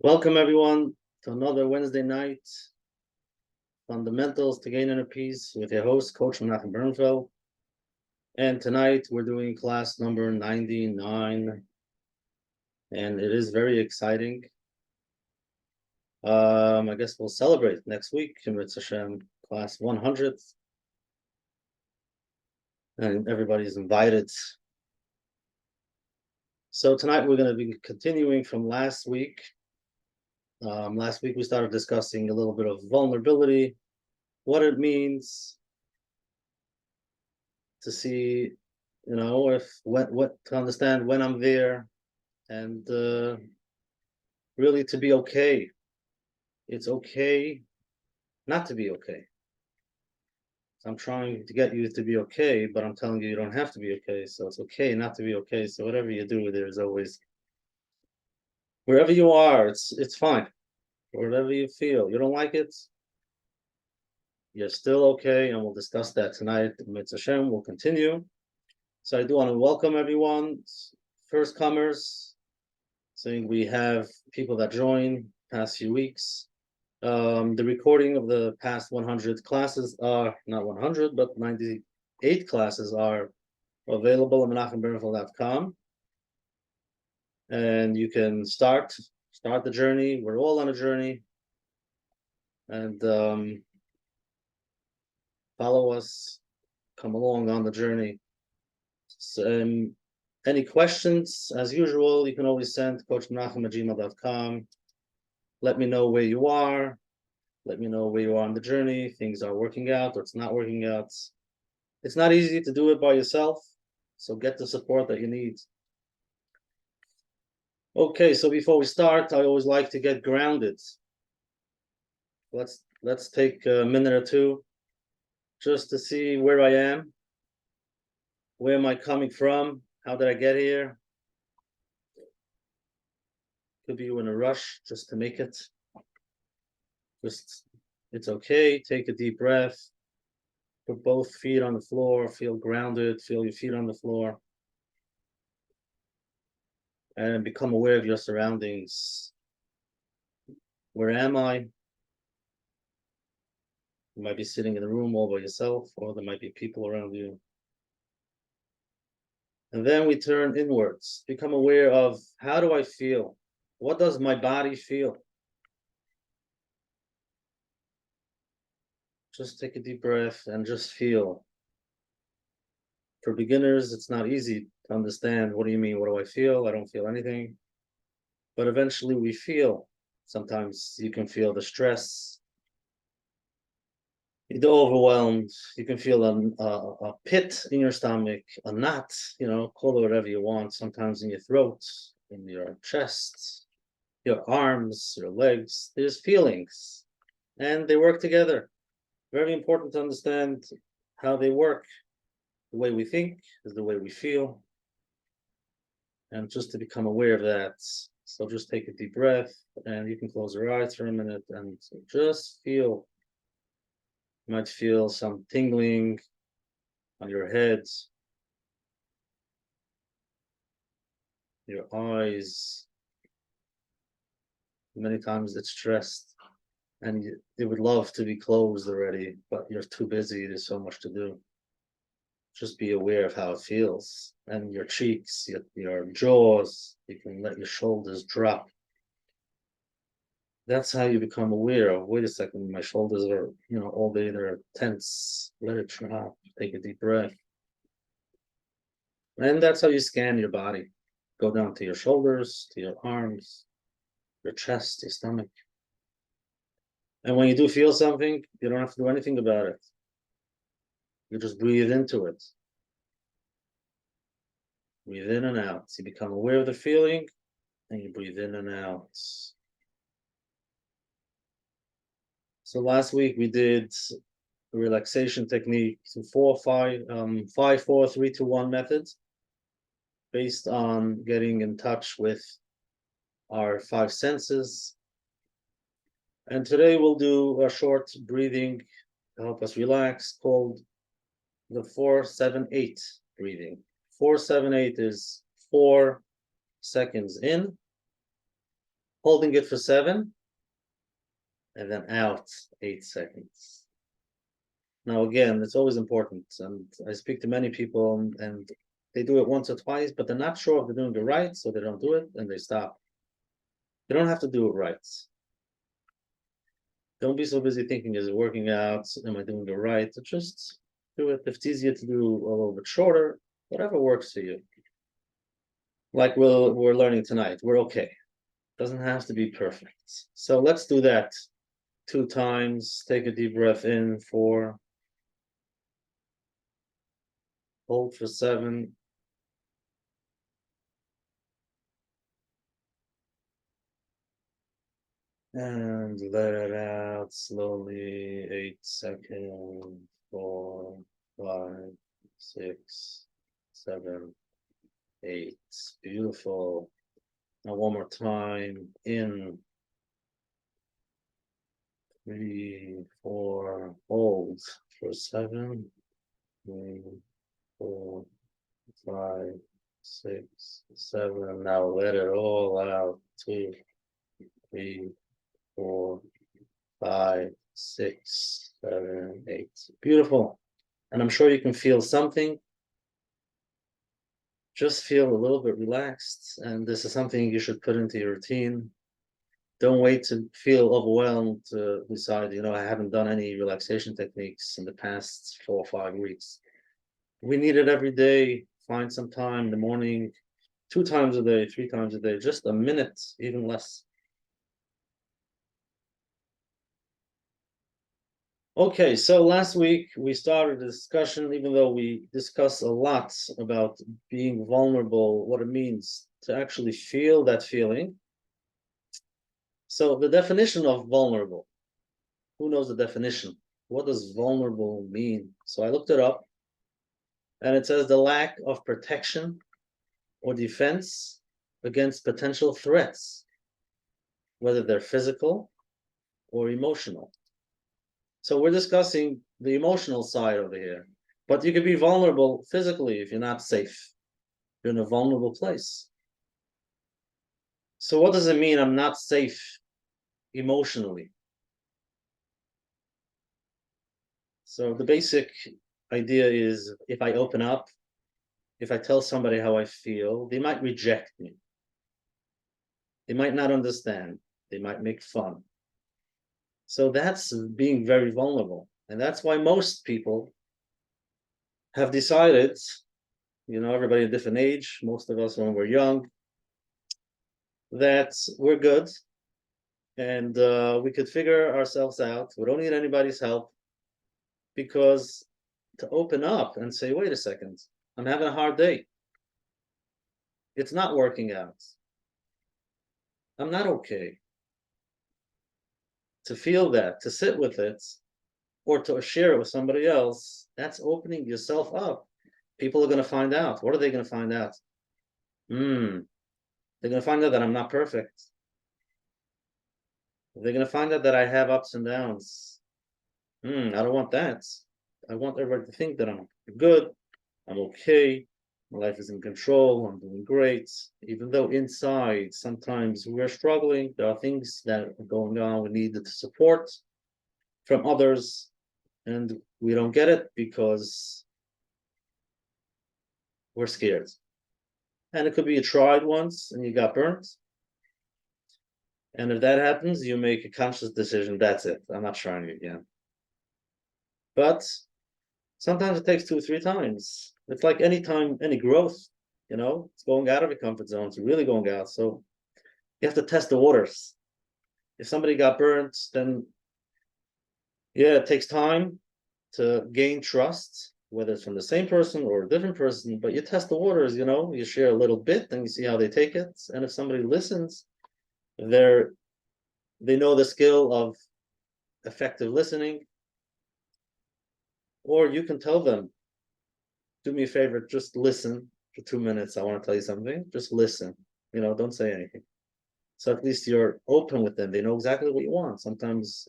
Welcome everyone to another Wednesday night Fundamentals to Gain Inner Peace with your host, Coach Menachem. And tonight we're doing class number 99, and it is very exciting. I guess we'll celebrate next week, Hashem, class 100, and everybody's invited. So tonight we're going to be continuing from last week. Last week we started discussing a little bit of vulnerability, what it means to see, what to understand when I'm there, and really to be okay. It's okay not to be okay. I'm trying to get you to be okay, but I'm telling you don't have to be okay. So it's okay not to be okay. So whatever you do, there's always, wherever you are, it's fine. Whatever you feel, you don't like it, you're still okay, and we'll discuss that tonight. Menachem will continue. So I do want to welcome everyone, first comers. Saying we have people that join past few weeks. The recording of the past 100 classes are not 100, but 98 classes are available at menachembernfeld.com, and you can start the journey. We're all on a journey, and follow us, come along on the journey. So, any questions, as usual, you can always send coachmenachem@gmail.com. Let me know where you are. Let me know where you are on the journey. Things are working out or it's not working out. It's not easy to do it by yourself, so get the support that you need. Okay, so before we start, I always like to get grounded. Let's take a minute or two just to see where I am. Where am I coming from? How did I get here? Could be you in a rush just to make it. It's okay. Take a deep breath. Put both feet on the floor. Feel grounded. Feel your feet on the floor. And become aware of your surroundings. Where am I? You might be sitting in a room all by yourself, or there might be people around you. And then we turn inwards. Become aware of, how do I feel? What does my body feel? Just take a deep breath and just feel. For beginners, it's not easy to understand. What do you mean? What do I feel? I don't feel anything. But eventually we feel. Sometimes you can feel the stress, you're overwhelmed. You can feel a pit in your stomach, a knot, call it whatever you want. Sometimes in your throat, in your chest, your arms, your legs. There's feelings, and they work together. Very important to understand how they work. The way we think is the way we feel, and just to become aware of that. So just take a deep breath, and you can close your eyes for a minute and just feel. You might feel some tingling on your head, your eyes. Many times it's stressed, and you would love to be closed already, but you're too busy. There's so much to do. Just be aware of how it feels, and your cheeks, your jaws. You can let your shoulders drop. That's how you become aware of, wait a second, my shoulders are, all day they're tense. Let it drop. Take a deep breath. And that's how you scan your body. Go down to your shoulders, to your arms, your chest, your stomach. And when you do feel something, you don't have to do anything about it. You just breathe into it. Breathe in and out. So you become aware of the feeling, and you breathe in and out. So last week we did a relaxation technique, 5, 4, 3, 2, 1 methods, based on getting in touch with our 5 senses. And today we'll do a short breathing to help us relax, called the 4-7-8 breathing. 4-7-8 is 4 seconds in, holding it for 7, and then out 8 seconds. Now, again, it's always important, and I speak to many people, and they do it once or twice, but they're not sure if they're doing it right, so they don't do it, and they stop. You don't have to do it right. Don't be so busy thinking, is it working out? Am I doing it right? Just do it. If it's easier to do a little bit shorter, whatever works for you. Like we're learning tonight, we're okay. Doesn't have to be perfect. So let's do that 2 times. Take a deep breath in, 4, hold for 7, and let it out slowly, 8 seconds, 4, 5, 6, 7, 8. Beautiful. Now one more time. In 3, 4, hold for 7, 3, 4, 5, 6, 7. Now let it all out. 2, 3, 4, 5, 6, 7, 8. Beautiful. And I'm sure you can feel something. Just feel a little bit relaxed. And this is something you should put into your routine. Don't wait to feel overwhelmed to decide, I haven't done any relaxation techniques in the past 4 or 5 weeks. We need it every day. Find some time in the morning, 2 times a day, 3 times a day, just a minute, even less. Okay, so last week we started a discussion, even though we discussed a lot about being vulnerable, what it means to actually feel that feeling. So the definition of vulnerable, who knows the definition? What does vulnerable mean? So I looked it up, and it says the lack of protection or defense against potential threats, whether they're physical or emotional. So we're discussing the emotional side over here, but you could be vulnerable physically if you're not safe. You're in a vulnerable place. So what does it mean I'm not safe emotionally? So the basic idea is if I open up, if I tell somebody how I feel, they might reject me. They might not understand. They might make fun. So that's being very vulnerable. And that's why most people have decided, everybody at a different age, most of us when we're young, that we're good and we could figure ourselves out. We don't need anybody's help, because to open up and say, wait a second, I'm having a hard day. It's not working out. I'm not okay. To feel that, to sit with it, or to share it with somebody else, that's opening yourself up. People are going to find out. What are they going to find out? They're going to find out that I'm not perfect. They're going to find out that I have ups and downs. I don't want that. I want everybody to think that I'm good, I'm okay, my life is in control, I'm doing great. Even though inside, sometimes we're struggling, there are things that are going on, we need the support from others, and we don't get it because we're scared. And it could be you tried once and you got burnt. And if that happens, you make a conscious decision, that's it, I'm not trying it again. But sometimes it takes 2 or 3 times. It's like any time, any growth, it's going out of your comfort zone. It's really going out. So you have to test the waters. If somebody got burnt, then yeah, it takes time to gain trust, whether it's from the same person or a different person. But you test the waters, you share a little bit and you see how they take it. And if somebody listens, they know the skill of effective listening. Or you can tell them, do me a favor, just listen for 2 minutes. I want to tell you something. Just listen. Don't say anything. So at least you're open with them. They know exactly what you want. Sometimes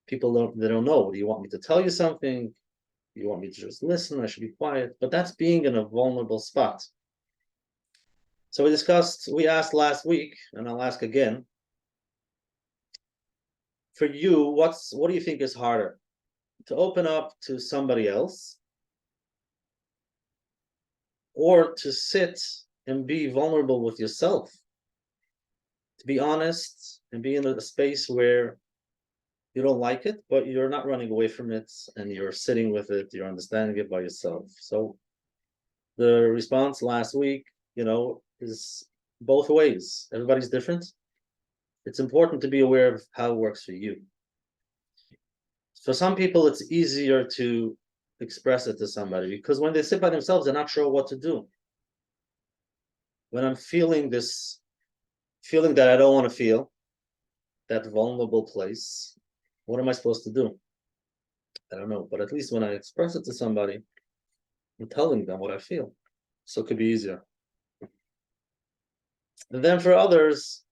people don't know. Do you want me to tell you something? Do you want me to just listen? I should be quiet. But that's being in a vulnerable spot. So we asked last week, and I'll ask again, For you, what do you think is harder? To open up to somebody else, or to sit and be vulnerable with yourself, to be honest and be in a space where you don't like it, but you're not running away from it, and you're sitting with it, you're understanding it by yourself. So the response last week, is both ways. Everybody's different. It's important to be aware of how it works for you. For some people, it's easier to express it to somebody because when they sit by themselves, they're not sure what to do. When I'm feeling this feeling that I don't want to feel, that vulnerable place, what am I supposed to do? I don't know. But at least when I express it to somebody, I'm telling them what I feel. So it could be easier. And then for others,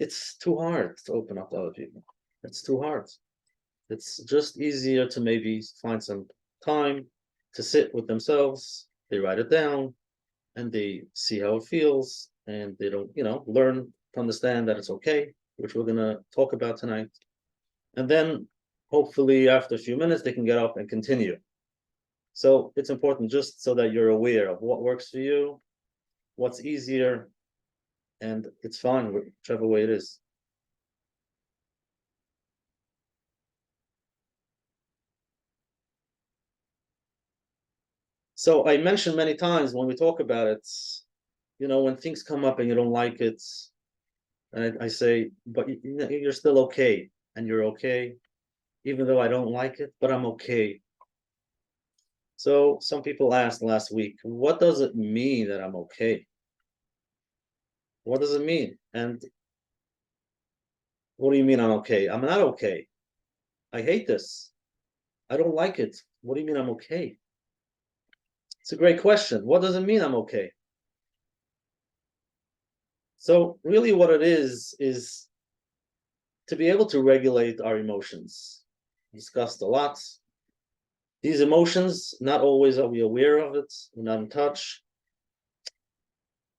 it's too hard to open up to other people. It's too hard. It's just easier to maybe find some time to sit with themselves. They write it down and they see how it feels, and they don't, learn to understand that it's okay, which we're going to talk about tonight. And then hopefully after a few minutes, they can get up and continue. So it's important just so that you're aware of what works for you, what's easier, and it's fine whichever way it is. So I mentioned many times when we talk about it, when things come up and you don't like it, and I say, but you're still okay, and you're okay, even though I don't like it, but I'm okay. So some people asked last week, what does it mean that I'm okay? What does it mean? And what do you mean I'm okay? I'm not okay. I hate this. I don't like it. What do you mean I'm okay? It's a great question. What does it mean I'm okay? So really what it is to be able to regulate our emotions. Discussed a lot. These emotions, not always are we aware of it. We're not in touch.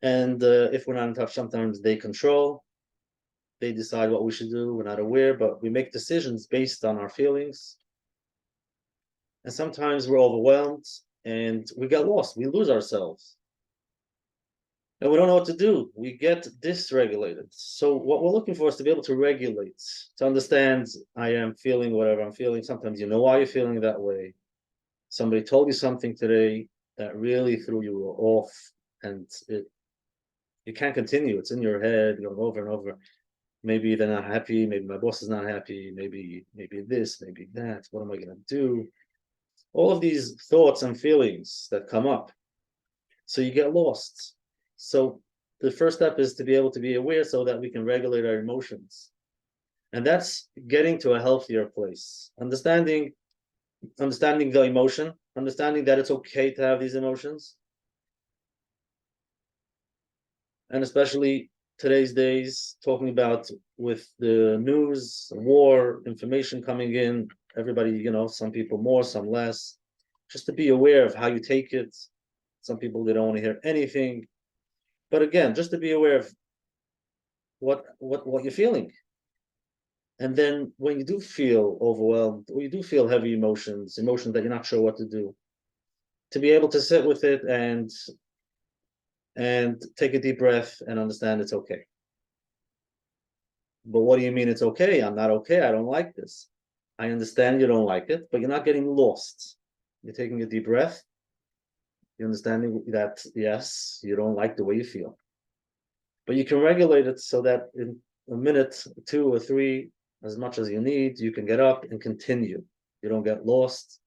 And if we're not in touch, sometimes they control. They decide what we should do. We're not aware, but we make decisions based on our feelings. And sometimes we're overwhelmed and we get lost. We lose ourselves. And we don't know what to do. We get dysregulated. So what we're looking for is to be able to regulate, to understand I am feeling whatever I'm feeling. Sometimes you know why you're feeling that way. Somebody told you something today that really threw you off, and you can't continue. It's in your head going over and over. Maybe they're not happy. Maybe my boss is not happy. Maybe this, maybe that. What am I going to do? All of these thoughts and feelings that come up. So you get lost. So the first step is to be able to be aware so that we can regulate our emotions. And that's getting to a healthier place. Understanding the emotion, understanding that it's okay to have these emotions. And especially today's days, talking about with the news, war, information coming in, everybody, some people more, some less, just to be aware of how you take it. Some people, they don't want to hear anything. But again, just to be aware of what you're feeling. And then when you do feel overwhelmed, or you do feel heavy emotions that you're not sure what to do, to be able to sit with it and take a deep breath and understand it's okay. But what do you mean it's okay? I'm not okay. I don't like this. I understand you don't like it, but you're not getting lost. You're taking a deep breath. You're understanding that, yes, you don't like the way you feel. But you can regulate it so that in a minute, 2 or 3, as much as you need, you can get up and continue. You don't get lost.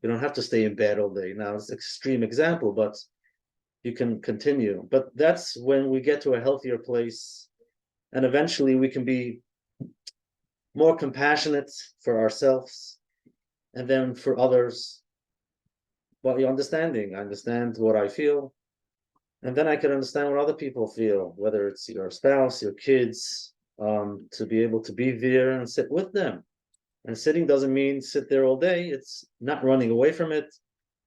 You don't have to stay in bed all day. Now, it's an extreme example, but you can continue. But that's when we get to a healthier place, and eventually we can be more compassionate for ourselves and then for others. Well, you're understanding. I understand what I feel. And then I can understand what other people feel, whether it's your spouse, your kids, to be able to be there and sit with them. And sitting doesn't mean sit there all day. It's not running away from it.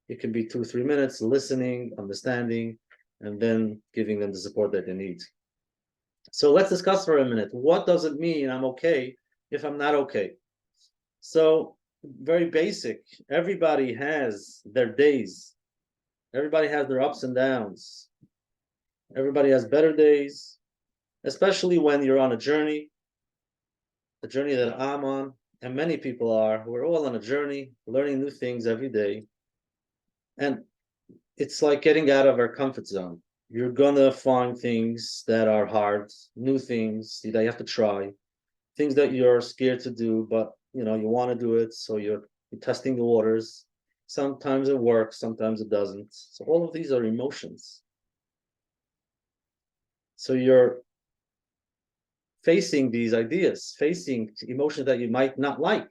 It can be 2 or 3 minutes listening, understanding, and then giving them the support that they need. So let's discuss for a minute. What does it mean I'm okay if I'm not okay? So very basic. Everybody has their days. Everybody has their ups and downs. Everybody has better days, especially when you're on a journey, the journey that I'm on, and many people are. We're all on a journey, learning new things every day. And it's like getting out of our comfort zone. You're gonna find things that are hard, new things that you have to try, things that you're scared to do, but you want to do it, so you're testing the waters. Sometimes it works, sometimes it doesn't. So all of these are emotions. So you're facing these ideas, facing emotions that you might not like.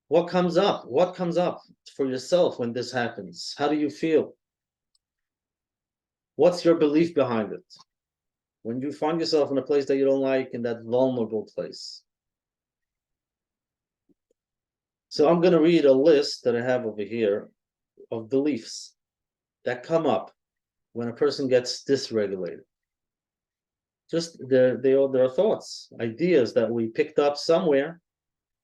What comes up? What comes up for yourself when this happens? How do you feel? What's your belief behind it? When you find yourself in a place that you don't like, in that vulnerable place. So I'm going to read a list that I have over here of beliefs that come up when a person gets dysregulated. Just there are thoughts, ideas that we picked up somewhere,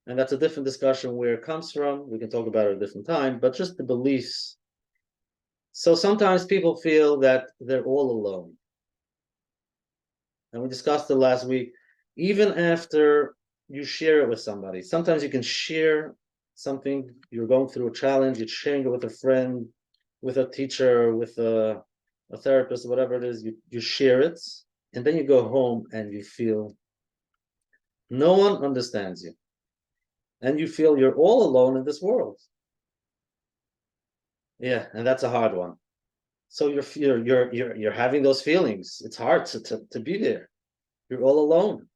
and that's a different discussion where it comes from. We can talk about it at a different time, but just the beliefs. So sometimes people feel that they're all alone. And we discussed it last week. Even after you share it with somebody, sometimes you can share something, you're going through a challenge, you're sharing it with a friend, with a teacher, with a therapist, whatever it is, you share it, and then you go home and you feel no one understands you. And you feel you're all alone in this world. Yeah, and that's a hard one. So you're having those feelings. It's hard to be there. You're all alone.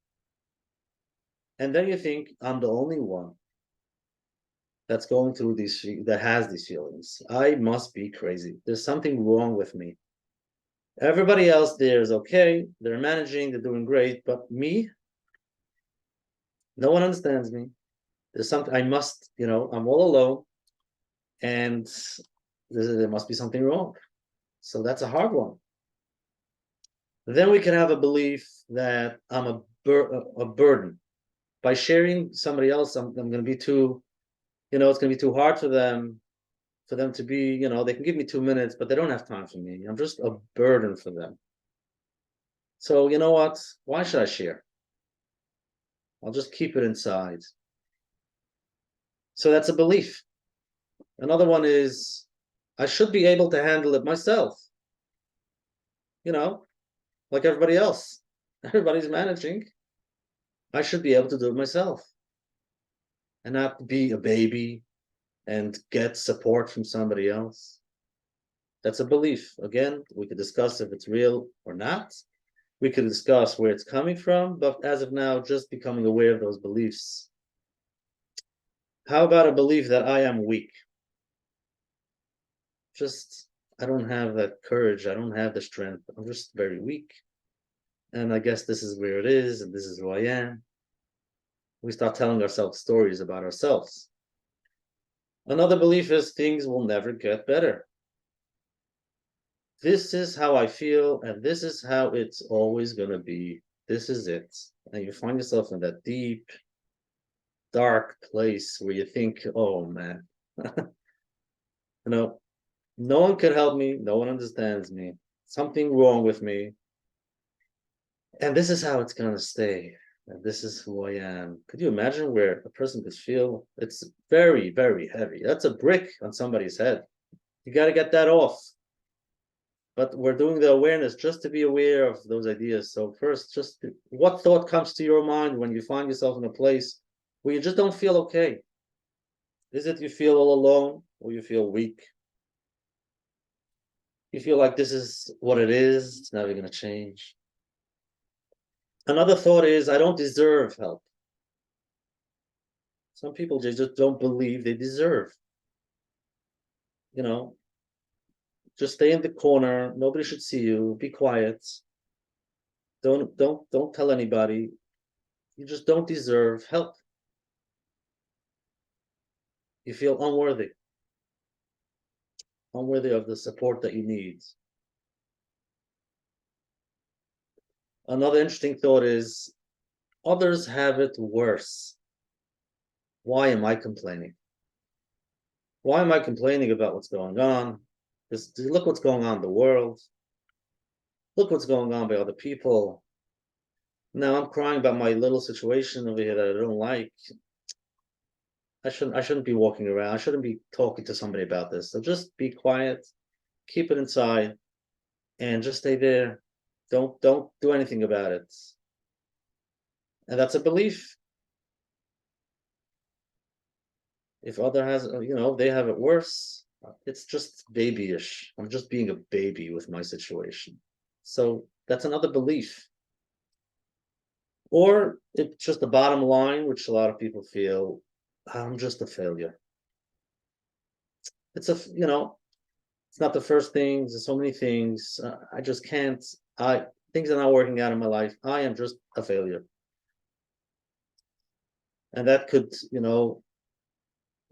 And then you think, I'm the only one that's going through that has these feelings. I must be crazy. There's something wrong with me. Everybody else there is okay. They're managing, they're doing great. But me, no one understands me. There's something I'm all alone, and there must be something wrong. So that's a hard one. Then we can have a belief that I'm a burden. By sharing somebody else, I'm going to be too, it's going to be too hard for them to be, they can give me 2 minutes, but they don't have time for me. I'm just a burden for them. So you know what? Why should I share? I'll just keep it inside. So that's a belief. Another one is I should be able to handle it myself. You know, like everybody else. Everybody's managing. I should be able to do it myself and not be a baby and get support from somebody else. That's a belief. Again, we could discuss if it's real or not. We could discuss where it's coming from, but as of now, just becoming aware of those beliefs. How about a belief that I am weak? Just, I don't have that courage. I don't have the strength. I'm just very weak. And I guess this is where it is, and this is who I am. We start telling ourselves stories about ourselves. Another belief is things will never get better. This is how I feel, and this is how it's always going to be. This is it. And you find yourself in that deep, dark place where you think, oh man, no one can help me. No one understands me. Something wrong with me. And this is how it's going to stay. And this is who I am. Could you imagine where a person could feel? It's very, very heavy. That's a brick on somebody's head. You got to get that off. But we're doing the awareness just to be aware of those ideas. So first, just what thought comes to your mind when you find yourself in a place where you just don't feel okay? Is it you feel all alone, or you feel weak? You feel like this is what it is, it's never going to change. Another thought is, I don't deserve help. Some people just don't believe they deserve. You know, just stay in the corner. Nobody should see you. Be quiet. Don't tell anybody. You just don't deserve help. You feel unworthy of the support that you need. Another interesting thought is others have it worse. Why am I complaining? Why am I complaining about what's going on? Just look what's going on in the world. Look what's going on by other people. Now I'm crying about my little situation over here that I don't like. I shouldn't be walking around. I shouldn't be talking to somebody about this. So just be quiet, keep it inside, and just stay there. Don't do anything about it. And that's a belief. If other has, they have it worse, it's just babyish. I'm just being a baby with my situation. So that's another belief. Or it's just the bottom line, which a lot of people feel, I'm just a failure. It's it's not the first things. There's so many things. I just can't. Things are not working out in my life. I am just a failure. And that could,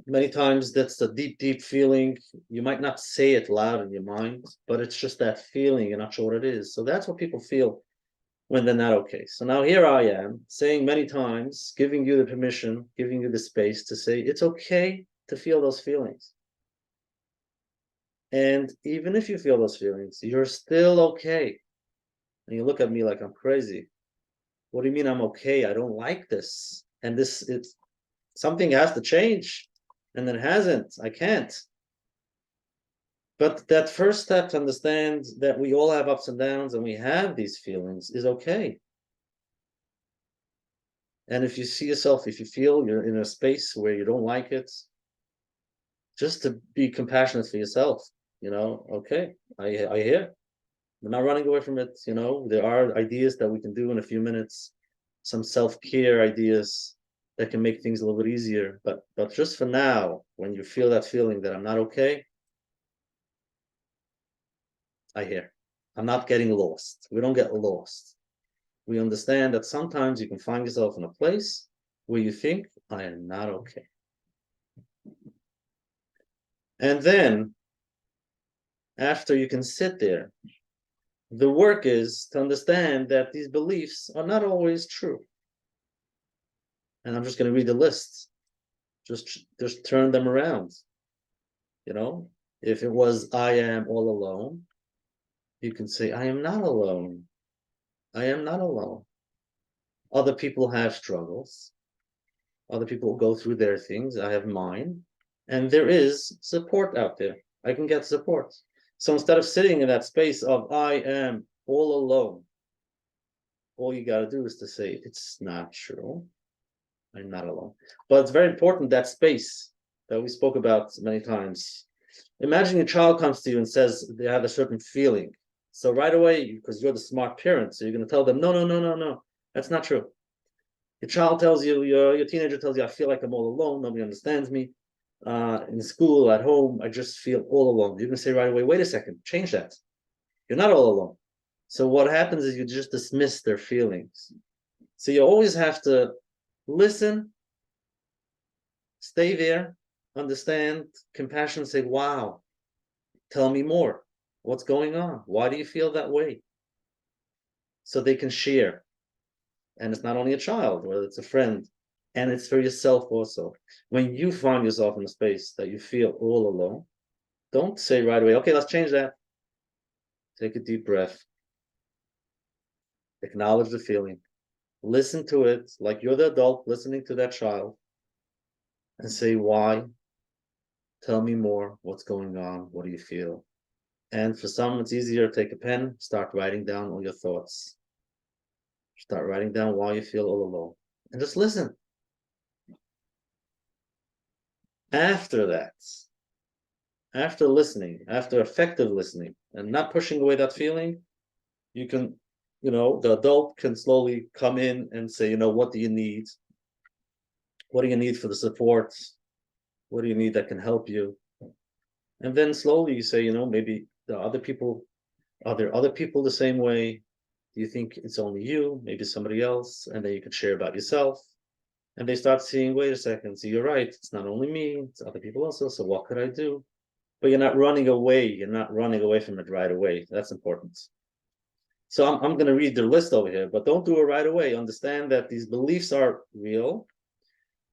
many times that's a deep, deep feeling. You might not say it loud in your mind, but it's just that feeling. You're not sure what it is. So that's what people feel when they're not okay. So now here I am saying many times, giving you the permission, giving you the space to say it's okay to feel those feelings. And even if you feel those feelings, you're still okay. And you look at me like I'm crazy. What do you mean I'm okay? I don't like this. And it's something has to change. And it hasn't. I can't. But that first step to understand that we all have ups and downs and we have these feelings is okay. And if you see yourself, if you feel you're in a space where you don't like it, just to be compassionate for yourself, okay, I hear. We're not running away from it. There are ideas that we can do in a few minutes, some self-care ideas that can make things a little bit easier. But just for now, when you feel that feeling that I'm not okay, I hear. I'm not getting lost. We don't get lost. We understand that sometimes you can find yourself in a place where you think, I am not okay. And then after you can sit there, the work is to understand that these beliefs are not always true. And I'm just going to read the list. Just turn them around. If it was I am all alone, you can say I am not alone. I am not alone. Other people have struggles. Other people go through their things. I have mine. And there is support out there. I can get support. So instead of sitting in that space of I am all alone, all you got to do is to say, it's not true. I'm not alone. But it's very important, that space that we spoke about many times. Imagine a child comes to you and says they have a certain feeling. So right away, because you're the smart parent, so you're going to tell them, no, no, no, no, no. That's not true. Your child tells you, your teenager tells you, I feel like I'm all alone. Nobody understands me. In school, at home, I just feel all alone. You're going to say right away, wait a second, change that. You're not all alone. So what happens is you just dismiss their feelings. So you always have to listen, stay there, understand, compassion, say, wow, tell me more. What's going on? Why do you feel that way? So they can share. And it's not only a child, whether it's a friend, and it's for yourself also. When you find yourself in a space that you feel all alone, don't say right away, okay, let's change that. Take a deep breath. Acknowledge the feeling. Listen to it like you're the adult listening to that child and say, why? Tell me more. What's going on? What do you feel? And for some, it's easier. Take a pen, start writing down all your thoughts. Start writing down why you feel all alone. And just listen. After that, after listening, after effective listening, and not pushing away that feeling, you can, the adult can slowly come in and say, what do you need? What do you need for the support? What do you need that can help you? And then slowly you say, maybe are there other people the same way? Do you think it's only you, maybe somebody else? And then you can share about yourself. And they start seeing, wait a second, so you're right, it's not only me, it's other people also. So what could I do? But you're not running away. You're not running away from it right away. That's important. So I'm going to read their list over here, but don't do it right away. Understand that these beliefs are real.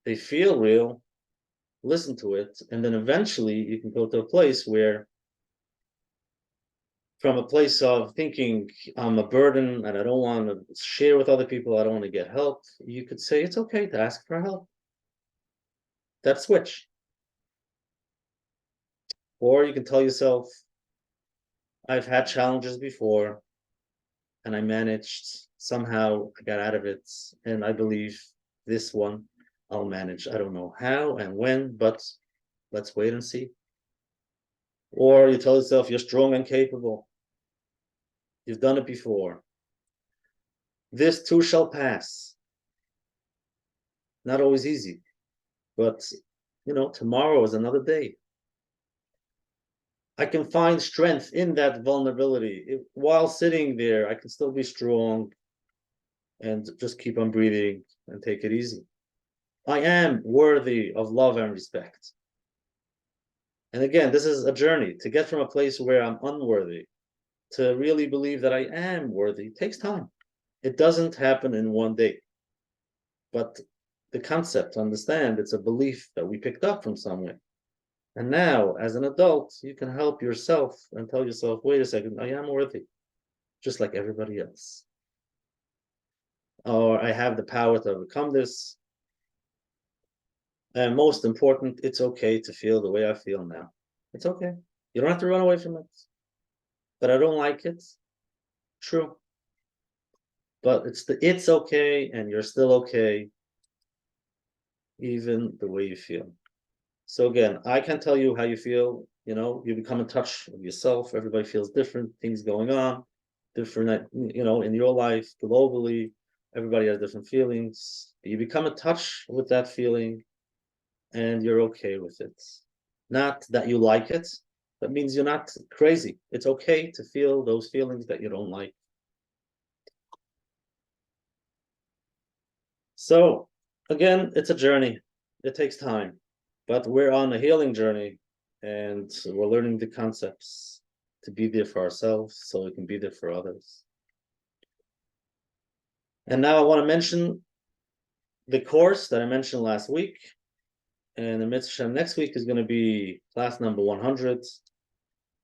They feel real. Listen to it. And then eventually you can go to a place where, from a place of thinking I'm a burden and I don't want to share with other people, I don't want to get help, you could say it's okay to ask for help. That switch. Or you can tell yourself, I've had challenges before and I managed. Somehow I got out of it. And I believe this one I'll manage. I don't know how and when, but let's wait and see. Or you tell yourself you're strong and capable. You've done it before. This too shall pass. Not always easy, but tomorrow is another day. I can find strength in that vulnerability. While sitting there, I can still be strong and just keep on breathing and take it easy. I am worthy of love and respect. And again, this is a journey to get from a place where I'm unworthy to really believe that I am worthy. It takes time. It doesn't happen in one day. But the concept, understand, it's a belief that we picked up from somewhere. And now, as an adult, you can help yourself and tell yourself, wait a second, I am worthy, just like everybody else. Or I have the power to overcome this. And most important, it's okay to feel the way I feel now. It's okay. You don't have to run away from it. But I don't like it. True. But it's okay, and you're still okay, even the way you feel. So again, I can tell you how you feel. You become in touch with yourself. Everybody feels different, things going on, different, in your life, globally. Everybody has different feelings. You become in touch with that feeling and you're okay with it. Not that you like it. That means you're not crazy. It's okay to feel those feelings that you don't like. So again, it's a journey. It takes time, but we're on a healing journey and we're learning the concepts to be there for ourselves so we can be there for others. And now I want to mention the course that I mentioned last week. And the mitzvah next week is going to be class number 100.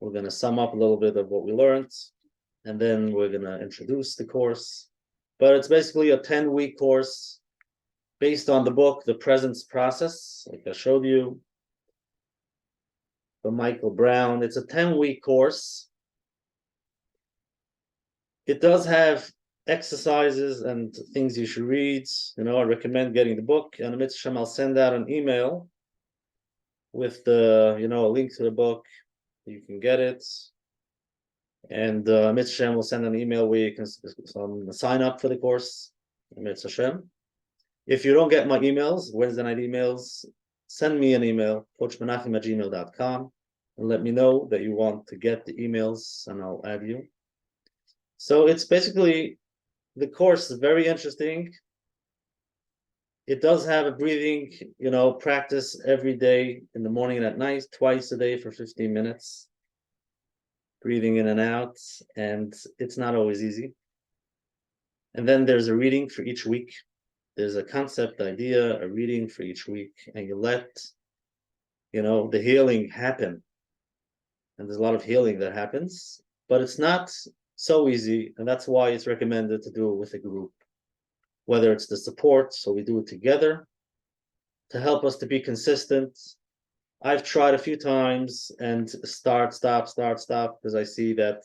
We're going to sum up a little bit of what we learned, and then we're going to introduce the course. But it's basically a 10-week course based on the book, The Presence Process, like I showed you, by Michael Brown. It's a 10-week course. It does have exercises and things you should read. I recommend getting the book, and Mitzvah, I'll send out an email with a link to the book. You can get it. And Mitzvah will send an email where you can sign up for the course. Mitzvah. If you don't get my emails, Wednesday night emails, send me an email, coachmenachem@gmail.com, and let me know that you want to get the emails, and I'll add you. So it's basically, the course is very interesting. It does have a breathing, practice every day in the morning and at night, twice a day for 15 minutes, breathing in and out, and it's not always easy. And then there's a reading for each week. There's a concept, idea, a reading for each week, and you let, the healing happen. And there's a lot of healing that happens, but it's not so easy, and that's why it's recommended to do it with a group. Whether it's the support, so we do it together to help us to be consistent. I've tried a few times and stop, because I see that,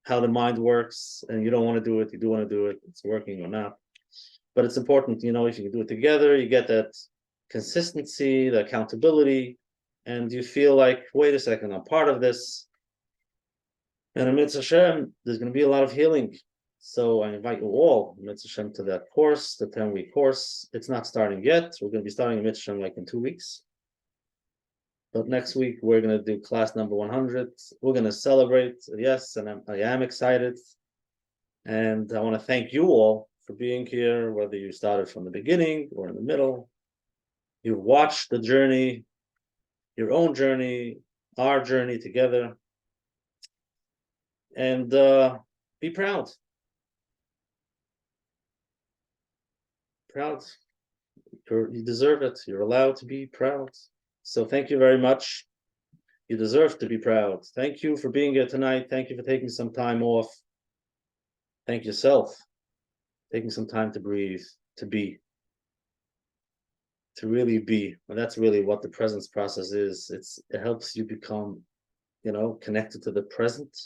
how the mind works, and you don't want to do it, you do want to do it, it's working or not. But it's important, if you can do it together, you get that consistency, the accountability, and you feel like, wait a second, I'm part of this. And amidst Hashem, there's going to be a lot of healing. So I invite you all, amidst Hashem, to that course, the 10-week course. It's not starting yet. We're going to be starting amidst Hashem like in 2 weeks. But next week, we're going to do class number 100. We're going to celebrate, yes, and I am excited. And I want to thank you all for being here, whether you started from the beginning or in the middle. You watched the journey, your own journey, our journey together. And Be proud. Proud. You deserve it. You're allowed to be proud. So thank you very much. You deserve to be proud. Thank you for being here tonight. Thank you for taking some time off. Thank yourself. Taking some time to breathe, to be, to really be. And that's really what the presence process is. It helps you become, connected to the present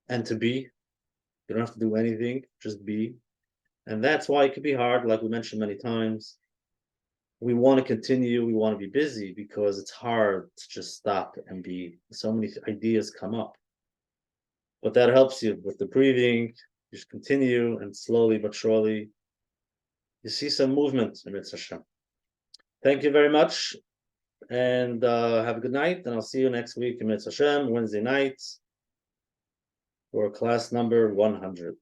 and to be. You don't have to do anything, just be. And that's why it could be hard, like we mentioned many times. We want to continue, we want to be busy because it's hard to just stop and be. So many ideas come up. But that helps you with the breathing. You just continue, and slowly but surely, you see some movement in Mitzvah. Thank you very much, and have a good night. And I'll see you next week in Mitzvah Wednesday night for class number 100.